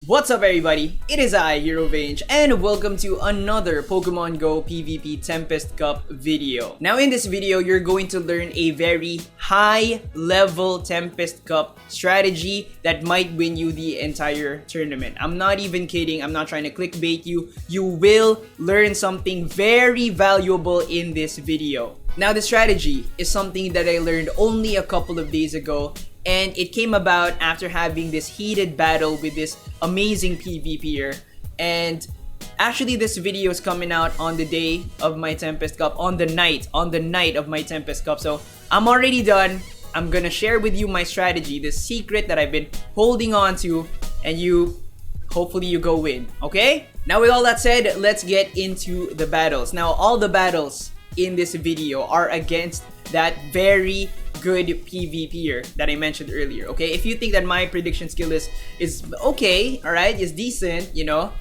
What's up everybody, it is I, HeroVange, and welcome to another Pokemon Go PvP Tempest Cup video. Now in this video, you're going to learn a very high level Tempest Cup strategy that might win you the entire tournament. I'm not even kidding, I'm not trying to clickbait you. You will learn something very valuable in this video. Now the strategy is something that I learned only a couple of days ago, and it came about after having this heated battle with this amazing PvPer. And actually this video is coming out on the day of my Tempest Cup, on the night of my Tempest Cup. So I'm already done. I'm gonna share with you my strategy, the secret that I've been holding on to, and hopefully you go win, okay? Now with all that said, let's get into the battles. Now all the battles in this video are against that very good PvPer that I mentioned earlier, okay? If you think that my prediction skill is okay, alright, is decent, you know,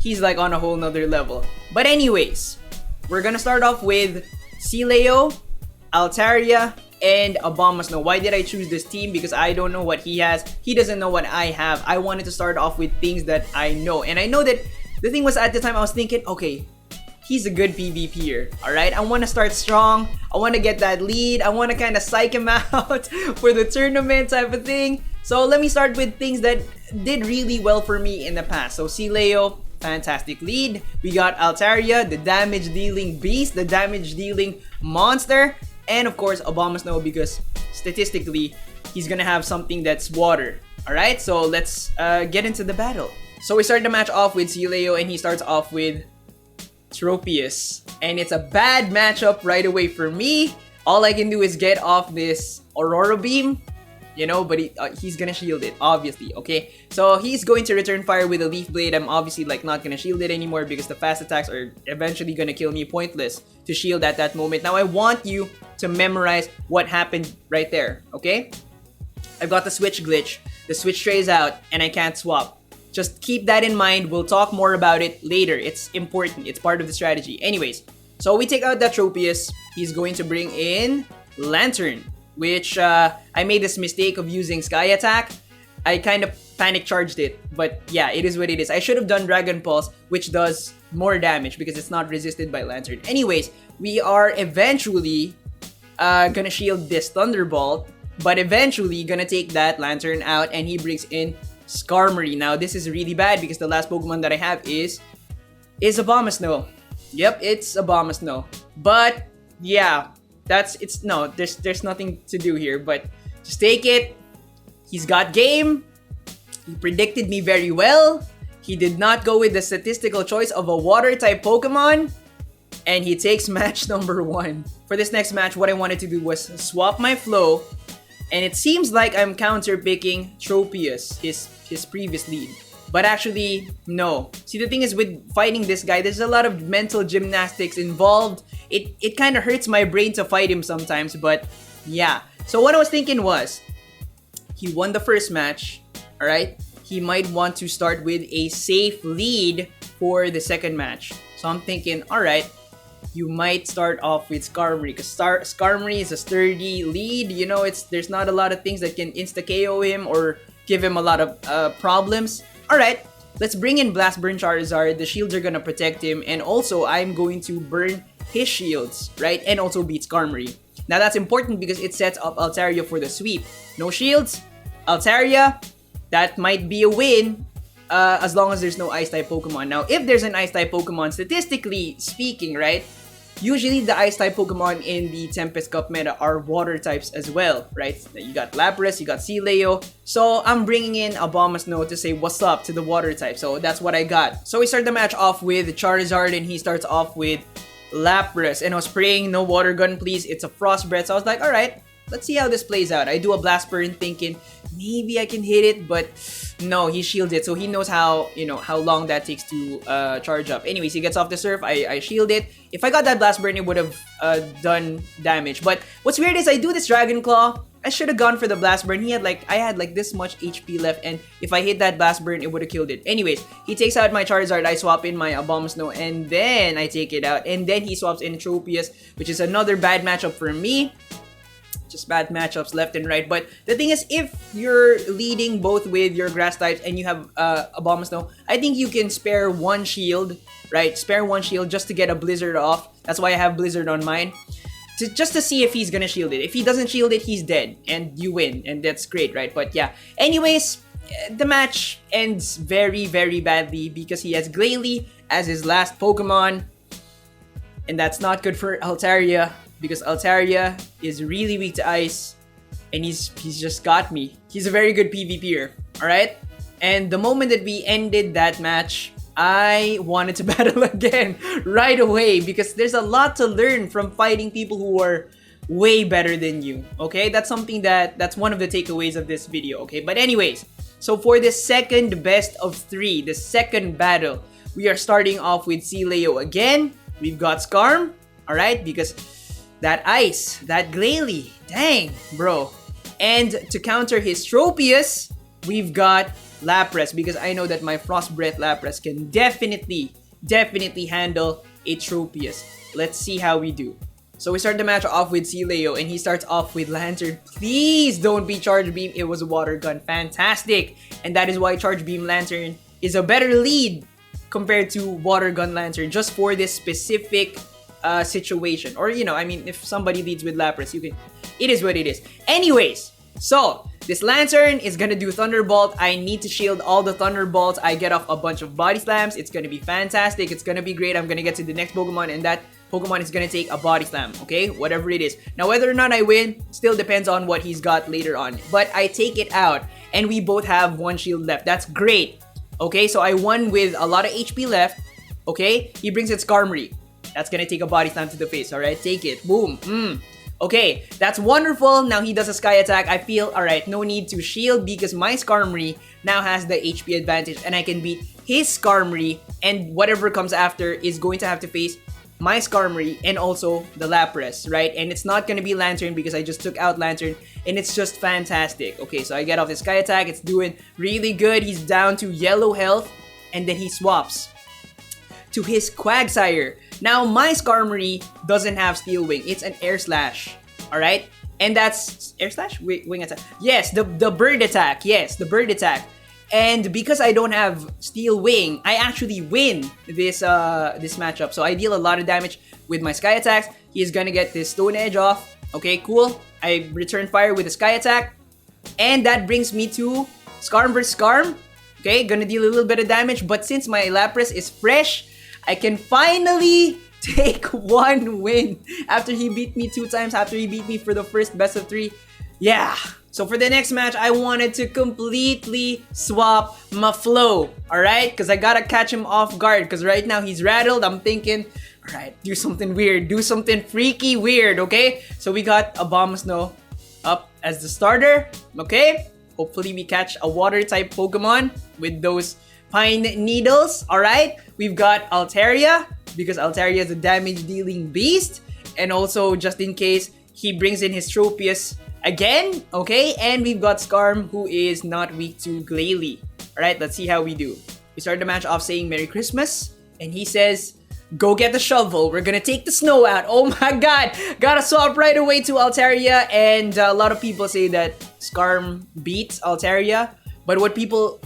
he's like on a whole nother level. But anyways, we're gonna start off with Sealeo, Altaria, and Abomasnow. Why did I choose this team? Because I don't know what he has. He doesn't know what I have. I wanted to start off with things that I know. And I know that the thing was, at the time I was thinking, okay, he's a good PvPer, alright? I want to start strong. I want to get that lead. I want to kind of psych him out for the tournament type of thing. So let me start with things that did really well for me in the past. So Sealeo, fantastic lead. We got Altaria, the damage dealing beast, the damage dealing monster. And of course Abomasnow, because statistically he's gonna have something that's water. Alright, so let's get into the battle. So we start the match off with Sealeo, and he starts off with Tropius, and it's a bad matchup right away for me. All I can do is get off this Aurora Beam, you know, but he's gonna shield it, obviously, okay? So he's going to return fire with a Leaf Blade. I'm obviously like not gonna shield it anymore because the fast attacks are eventually gonna kill me. Pointless to shield at that moment. Now I want you to memorize what happened right there, okay? I've got the switch glitch. The switch trays out and I can't swap. Just keep that in mind. We'll talk more about it later. It's important. It's part of the strategy. Anyways, so we take out that Tropius. He's going to bring in Lantern, which I made this mistake of using Sky Attack. I kind of panic charged it, but yeah, it is what it is. I should have done Dragon Pulse, which does more damage because it's not resisted by Lantern. Anyways, we are eventually gonna shield this Thunderbolt, but eventually gonna take that Lantern out, and he brings in Skarmory. Now this is really bad because the last Pokemon that I have is Abomasnow. Yep, it's Abomasnow. But yeah, there's nothing to do here, but just take it. He's got game. He predicted me very well. He did not go with the statistical choice of a water type Pokemon, and he takes match number 1. For this next match, what I wanted to do was swap my flow. And it seems like I'm counter-picking Tropius, his previous lead. But actually, no. See, the thing is with fighting this guy, there's a lot of mental gymnastics involved. It kind of hurts my brain to fight him sometimes, but yeah. So what I was thinking was, he won the first match, alright? He might want to start with a safe lead for the second match. So I'm thinking, alright, you might start off with Skarmory, because Skarmory is a sturdy lead. You know, there's not a lot of things that can insta-KO him or give him a lot of problems. Alright, let's bring in Blast Burn Charizard. The shields are gonna protect him, and also I'm going to burn his shields, right? And also beat Skarmory. Now that's important because it sets up Altaria for the sweep. No shields, Altaria, that might be a win. As long as there's no Ice-type Pokemon. Now, if there's an Ice-type Pokemon, statistically speaking, right? Usually, the Ice-type Pokemon in the Tempest Cup meta are Water types as well, right? You got Lapras, you got Sealeo. So, I'm bringing in Abomasnow to say what's up to the Water type. So, that's what I got. So, we start the match off with Charizard, and he starts off with Lapras. And I was praying, no Water Gun, please. It's a Frost Breath. So, I was like, alright, let's see how this plays out. I do a Blast Burn thinking maybe I can hit it, but no, he shields it, so he knows how, you know, how long that takes to charge up. Anyways, he gets off the Surf. I shield it. If I got that Blast Burn, it would have done damage. But what's weird is I do this Dragon Claw. I should have gone for the Blast Burn. I had like this much HP left, and if I hit that Blast Burn, it would have killed it. Anyways, he takes out my Charizard. I swap in my Abomasnow, and then I take it out. And then he swaps in Tropius, which is another bad matchup for me. just bad matchups left and right. But the thing is, if you're leading both with your grass types and you have a Abomasnow, I think you can spare one shield, right? Spare one shield just to get a Blizzard off. That's why I have Blizzard on mine. Just to see if he's gonna shield it. If he doesn't shield it, he's dead. And you win. And that's great, right? But yeah. Anyways, the match ends very, very badly because he has Glalie as his last Pokemon. And that's not good for Altaria because Altaria is really weak to ice. And he's just got me. He's a very good PvPer. Alright? And the moment that we ended that match, I wanted to battle again right away because there's a lot to learn from fighting people who are way better than you. Okay? That's something that's one of the takeaways of this video. Okay? But anyways, so for the second best of 3, the second battle, we are starting off with Leo again. We've got Skarm. Alright? Because that ice, that Glalie, dang, bro. And to counter his Tropius, we've got Lapras because I know that my Frost Breath Lapras can definitely handle a Tropius. Let's see how we do. So we start the match off with Leo and he starts off with Lantern. Please don't be Charge Beam. It was a Water Gun. Fantastic. And that is why Charge Beam Lantern is a better lead compared to Water Gun Lantern just for this specific situation. Or, you know, I mean, if somebody leads with Lapras, you can... It is what it is. Anyways, so this Lantern is gonna do Thunderbolt. I need to shield all the Thunderbolts. I get off a bunch of Body Slams. It's gonna be fantastic. It's gonna be great. I'm gonna get to the next Pokemon and that Pokemon is gonna take a Body Slam, okay? Whatever it is. Now, whether or not I win still depends on what he's got later on. But I take it out and we both have 1 shield left. That's great. Okay, so I won with a lot of HP left. Okay, he brings in Skarmory. That's gonna take a Body Slam to the face, alright? Take it. Boom. Okay, that's wonderful. Now he does a Sky Attack. I feel, alright, no need to shield because my Skarmory now has the HP advantage and I can beat his Skarmory and whatever comes after is going to have to face my Skarmory and also the Lapras, right? And it's not going to be Lantern because I just took out Lantern and it's just fantastic. Okay, so I get off the Sky Attack. It's doing really good. He's down to yellow health and then he swaps to his Quagsire. Now, my Skarmory doesn't have Steel Wing. It's an Air Slash. Alright? And that's... Air Slash? Wing Attack. Yes, the Bird Attack. Yes, the Bird Attack. And because I don't have Steel Wing, I actually win this matchup. So I deal a lot of damage with my Sky Attacks. He's gonna get this Stone Edge off. Okay, cool. I return fire with a Sky Attack. And that brings me to Skarm vs. Skarm. Okay, gonna deal a little bit of damage. But since my Lapras is fresh, I can finally take 1 win after he beat me 2 times, after he beat me for the first best of 3. Yeah. So for the next match, I wanted to completely swap my flow, alright? Because I gotta catch him off guard because right now he's rattled. I'm thinking, alright, do something weird. Do something freaky weird, okay? So we got Abomasnow up as the starter, okay? Hopefully we catch a water-type Pokemon with those Pine Needles, alright? We've got Altaria, because Altaria is a damage-dealing beast. And also, just in case, he brings in his Tropius again, okay? And we've got Skarm, who is not weak to Glalie. Alright, let's see how we do. We start the match off saying Merry Christmas, and he says, go get the shovel, we're gonna take the snow out. Oh my god, gotta swap right away to Altaria, and a lot of people say that Skarm beats Altaria. But what people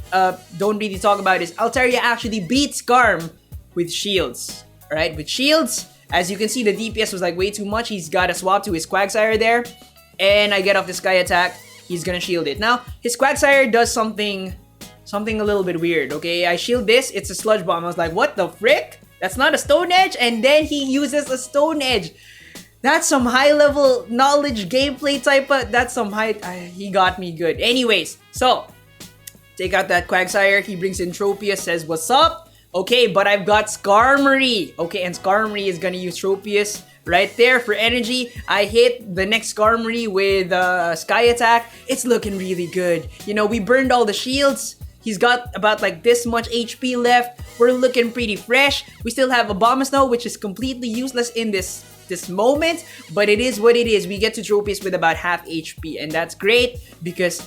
don't really talk about is Altaria actually beats Skarm with shields. Alright, with shields, as you can see, the DPS was like way too much. He's got to swap to his Quagsire there. And I get off the Sky Attack. He's gonna shield it. Now, his Quagsire does something a little bit weird, okay? I shield this, it's a Sludge Bomb. I was like, what the frick? That's not a Stone Edge? And then he uses a Stone Edge. That's some high-level knowledge gameplay type of... That's some high... he got me good. Anyways, so... Take out that Quagsire. He brings in Tropius, says, what's up? Okay, but I've got Skarmory. Okay, and Skarmory is gonna use Tropius right there for energy. I hit the next Skarmory with Sky Attack. It's looking really good. You know, we burned all the shields. He's got about like this much HP left. We're looking pretty fresh. We still have Abomasnow, which is completely useless in this moment. But it is what it is. We get to Tropius with about half HP. And that's great because...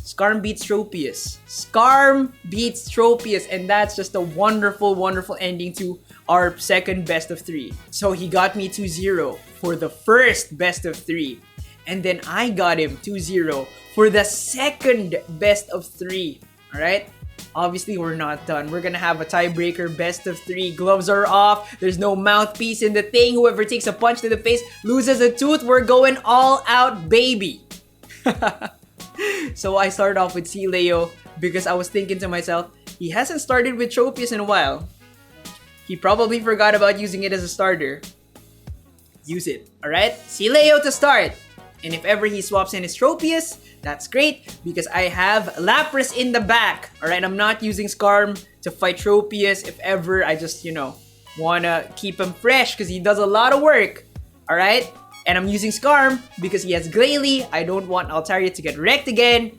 Skarm beats Tropius. Skarm beats Tropius, and that's just a wonderful, wonderful ending to our second best of 3. So he got me 2-0 for the first best of 3. And then I got him 2-0 for the second best of 3. Alright? Obviously, we're not done. We're gonna have a tiebreaker best of 3. Gloves are off. There's no mouthpiece in the thing. Whoever takes a punch to the face loses a tooth. We're going all out, baby. So I started off with Leo because I was thinking to myself, he hasn't started with Tropius in a while. He probably forgot about using it as a starter. Use it, alright? Leo to start. And if ever he swaps in his Tropius, that's great because I have Lapras in the back. Alright, I'm not using Skarm to fight Tropius. If ever, I just, wanna keep him fresh because he does a lot of work. Alright? And I'm using Skarm because he has Glalie. I don't want Altaria to get wrecked again.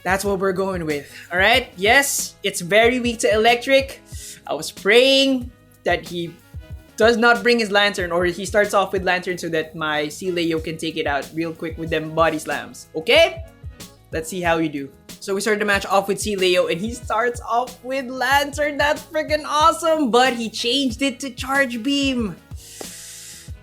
That's what we're going with. Alright? Yes, it's very weak to Electric. I was praying that he does not bring his Lantern, or he starts off with Lantern so that my Leo can take it out real quick with them body slams. Okay? Let's see how you do. So we started the match off with Leo, and he starts off with Lantern. That's freaking awesome! But he changed it to Charge Beam.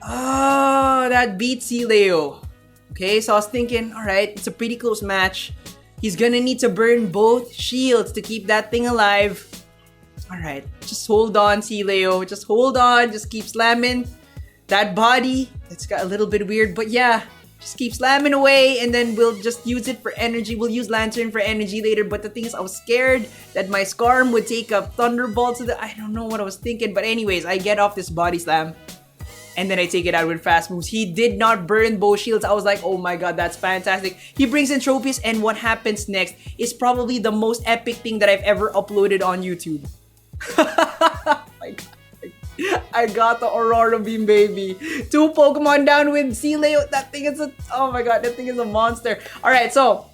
Oh, that beats Leo. Okay, so I was thinking, alright, it's a pretty close match. He's gonna need to burn both shields to keep that thing alive. Alright, just hold on, Leo. Just hold on. Just keep slamming. That body, it's got a little bit weird, but yeah. Just keep slamming away, and then we'll just use it for energy. We'll use Lantern for energy later, but the thing is, I was scared that my Skarm would take a Thunderbolt to the... I don't know what I was thinking, but anyways, I get off this body slam. And then I take it out with fast moves. He did not burn both shields. I was like, oh my god, that's fantastic. He brings in Tropius, and what happens next is probably the most epic thing that I've ever uploaded on YouTube. My god. I got the Aurora Beam, baby. 2 Pokemon down with Leo. That thing is a... Oh my god, that thing is a monster. Alright, so...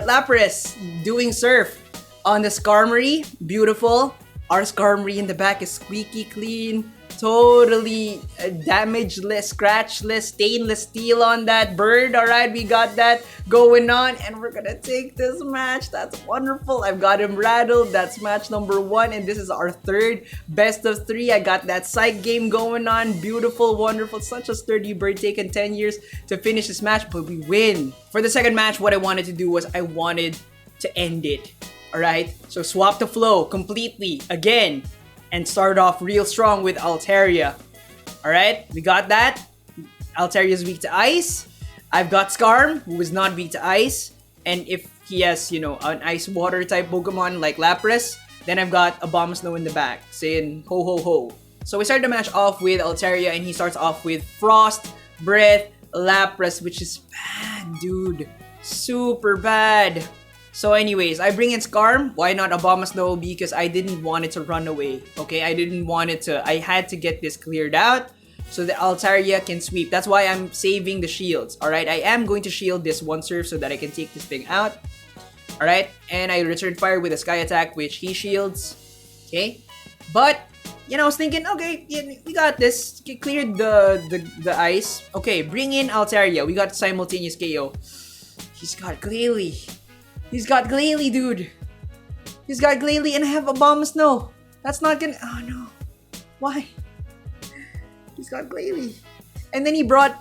Lapras doing Surf on the Skarmory. Beautiful. Our Skarmory in the back is squeaky clean. Totally damageless, scratchless, stainless steel on that bird. Alright, we got that going on. And we're gonna take this match. That's wonderful. I've got him rattled. That's match number 1. And this is our third best of 3. I got that psych game going on. Beautiful, wonderful. Such a sturdy bird. Taken 10 years to finish this match, but we win. For the second match, what I wanted to do was I wanted to end it. Alright, so swap the flow completely again and start off real strong with Altaria. Alright, we got that. Altaria is weak to ice. I've got Skarm, who is not weak to ice. And if he has, an ice water type Pokemon like Lapras, then I've got Abomasnow in the back saying ho ho ho. So we start the match off with Altaria, and he starts off with Frost Breath Lapras, which is bad, dude. Super bad. So anyways, I bring in Skarm. Why not Abomasnow? Because I didn't want it to run away. Okay, I didn't want it to... I had to get this cleared out so that Altaria can sweep. That's why I'm saving the shields. Alright, I am going to shield this one Surf so that I can take this thing out. Alright, and I return fire with a Sky Attack, which he shields. Okay, but... I was thinking, okay, yeah, we got this. Cleared the ice. Okay, bring in Altaria. We got simultaneous KO. He's got Glalie. He's got Glalie, dude. He's got Glalie, and I have Abomasnow. That's not gonna... Oh, no. Why? He's got Glalie. And then he brought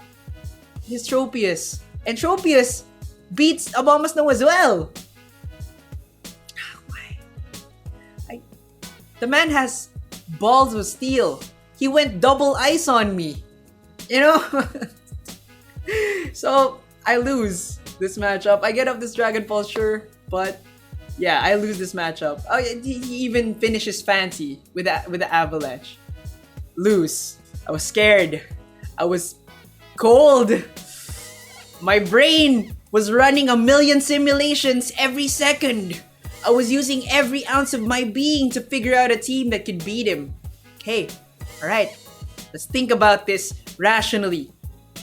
his Tropius. And Tropius beats Abomasnow as well. Why? The man has balls of steel. He went double ice on me. So, I lose this matchup. I get up this Dragon Ball, sure, but yeah, I lose this matchup. Oh, he even finishes fancy with the Avalanche. Lose. I was scared. I was cold. My brain was running a million simulations every second. I was using every ounce of my being to figure out a team that could beat him. Okay, alright. Let's think about this rationally.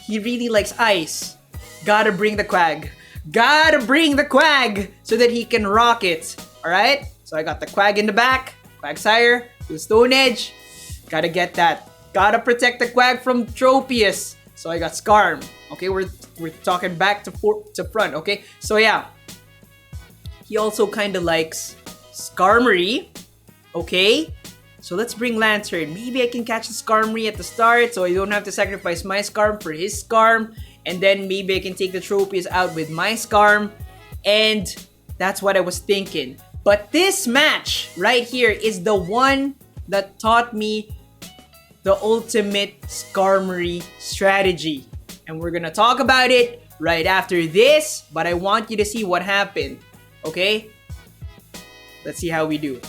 He really likes ice. Gotta bring the Quag. Gotta bring the Quag so that he can rock it. Alright? So I got the Quag in the back. Quagsire. The Stone Edge. Gotta get that. Gotta protect the Quag from Tropius. So I got Skarm. Okay, we're talking back to front. Okay? So yeah. He also kind of likes Skarmory. Okay? So let's bring Lantern. Maybe I can catch the Skarmory at the start so I don't have to sacrifice my Skarm for his Skarm. And then maybe I can take the Tropius out with my Skarm. And that's what I was thinking. But this match right here is the one that taught me the ultimate Skarmory strategy. And we're gonna talk about it right after this. But I want you to see what happened. Okay? Let's see how we do.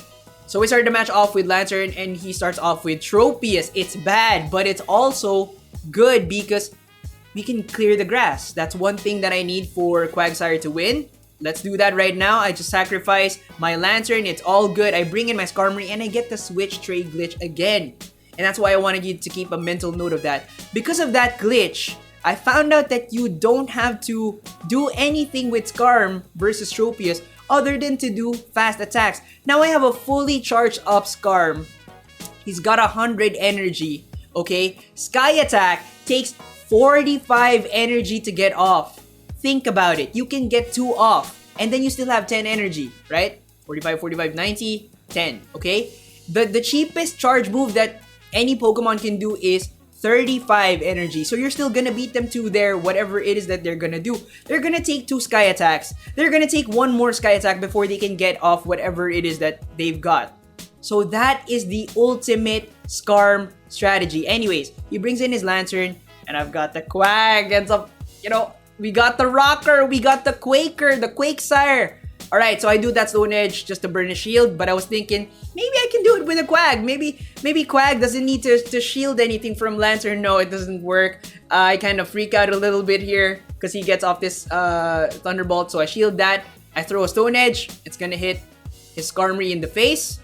So we started the match off with Lantern and he starts off with Tropius. It's bad, but it's also good because we can clear the grass. That's one thing that I need for Quagsire to win. Let's do that right now. I just sacrifice my Lantern. It's all good. I bring in my Skarmory and I get the switch trade glitch again. And that's why I wanted you to keep a mental note of that. Because of that glitch, I found out that you don't have to do anything with Skarm versus Tropius other than to do fast attacks. Now I have a fully charged up Skarm. He's got 100 energy, okay? Sky Attack takes 45 energy to get off. Think about it. You can get 2 off and then you still have 10 energy, right? 45, 45, 90, 10, okay? The cheapest charge move that any Pokemon can do is 35 energy. So you're still gonna beat them to their whatever it is that they're gonna do. They're gonna take 2 Sky Attacks. They're gonna take 1 more Sky Attack before they can get off whatever it is that they've got. So that is the ultimate Skarm strategy. Anyways, he brings in his Lantern and I've got the Quag and some, we got the Rocker, we got the Quaker, the Quakesire. Alright, so I do that Stone Edge just to burn a shield, but I was thinking, maybe I can do it with a Quag. Maybe Quag doesn't need to shield anything from Lantern. No, it doesn't work. I kind of freak out a little bit here because he gets off this Thunderbolt, so I shield that. I throw a Stone Edge. It's gonna hit his Skarmory in the face.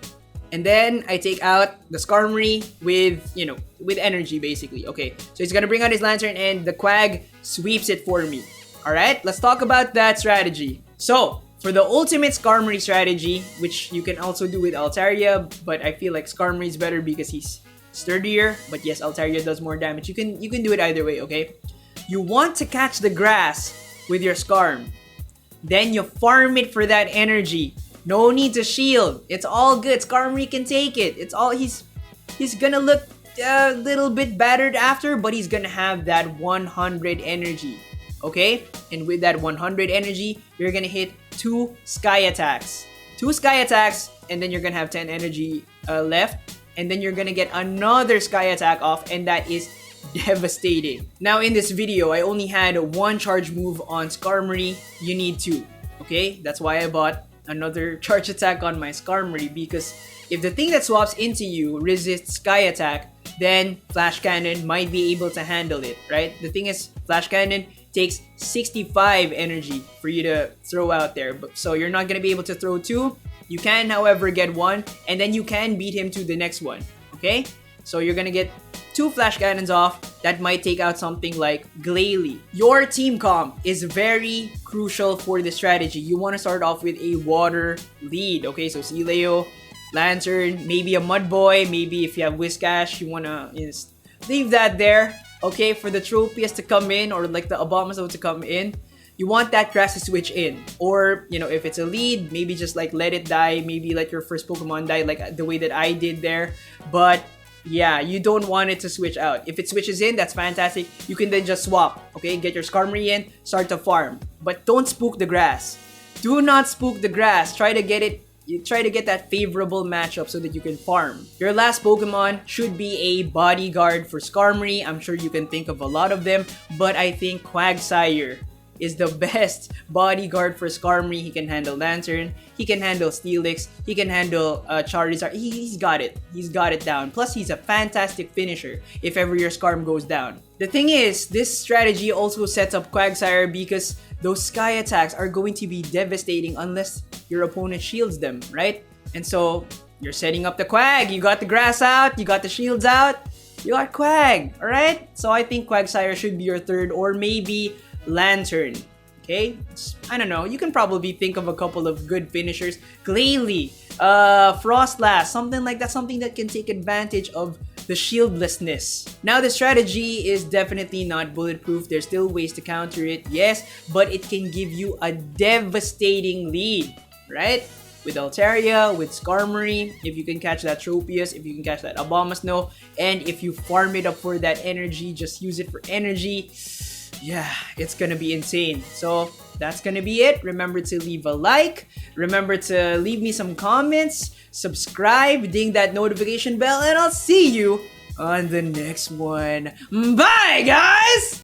And then I take out the Skarmory with energy basically. Okay, so he's gonna bring out his Lantern and the Quag sweeps it for me. Alright, let's talk about that strategy. So, for the ultimate Skarmory strategy, which you can also do with Altaria, but I feel like Skarmory is better because he's sturdier. But yes, Altaria does more damage. You can do it either way, okay? You want to catch the grass with your Skarm. Then you farm it for that energy. No need to shield. It's all good. Skarmory can take it. It's all he's gonna look a little bit battered after, but he's gonna have that 100 energy. Okay? And with that 100 energy, you're gonna hit 2 Sky Attacks. 2 Sky Attacks, and then you're gonna have 10 energy left. And then you're gonna get another Sky Attack off, and that is devastating. Now in this video, I only had 1 charge move on Skarmory. You need 2. Okay? That's why I bought another charge attack on my Skarmory, because if the thing that swaps into you resists Sky Attack, then Flash Cannon might be able to handle it, right? The thing is, Flash Cannon takes 65 energy for you to throw out there. So you're not going to be able to throw 2. You can, however, get 1, and then you can beat him to the next one, okay? So you're going to get 2 Flash Cannons off. That might take out something like Glalie. Your team comp is very crucial for the strategy. You want to start off with a water lead, okay? So Sileo, Lantern, maybe a Mudboy, maybe if you have Whiscash, you want to leave that there. Okay, for the Tropius to come in, or like the Abomasnow to come in, you want that grass to switch in. Or, if it's a lead, maybe just like let it die. Maybe let your first Pokemon die like the way that I did there. But yeah, you don't want it to switch out. If it switches in, that's fantastic. You can then just swap. Okay, get your Skarmory in, start to farm. But don't spook the grass. Do not spook the grass. Try to get that favorable matchup so that you can farm. Your last Pokemon should be a bodyguard for Skarmory. I'm sure you can think of a lot of them, but I think Quagsire is the best bodyguard for Skarmory. He can handle Lantern, he can handle Steelix, he can handle Charizard. He's got it. He's got it down. Plus, he's a fantastic finisher if ever your Skarm goes down. The thing is, this strategy also sets up Quagsire because those Sky Attacks are going to be devastating unless your opponent shields them, right? And so, you're setting up the Quag. You got the grass out, you got the shields out, you got Quag, alright? So I think Quagsire should be your third, or maybe Lantern, okay? I don't know. You can probably think of a couple of good finishers. Glalie, Frostlass, something like that. Something that can take advantage of the shieldlessness. Now, the strategy is definitely not bulletproof. There's still ways to counter it, yes, but it can give you a devastating lead, right? with Altaria, with Skarmory, if you can catch that Tropius, if you can catch that Abomasnow, and if you farm it up for that energy, just use it for energy. Yeah, it's gonna be insane. So that's gonna be it. Remember to leave a like. Remember to leave me some comments. Subscribe, ding that notification bell, and I'll see you on the next one. Bye, guys!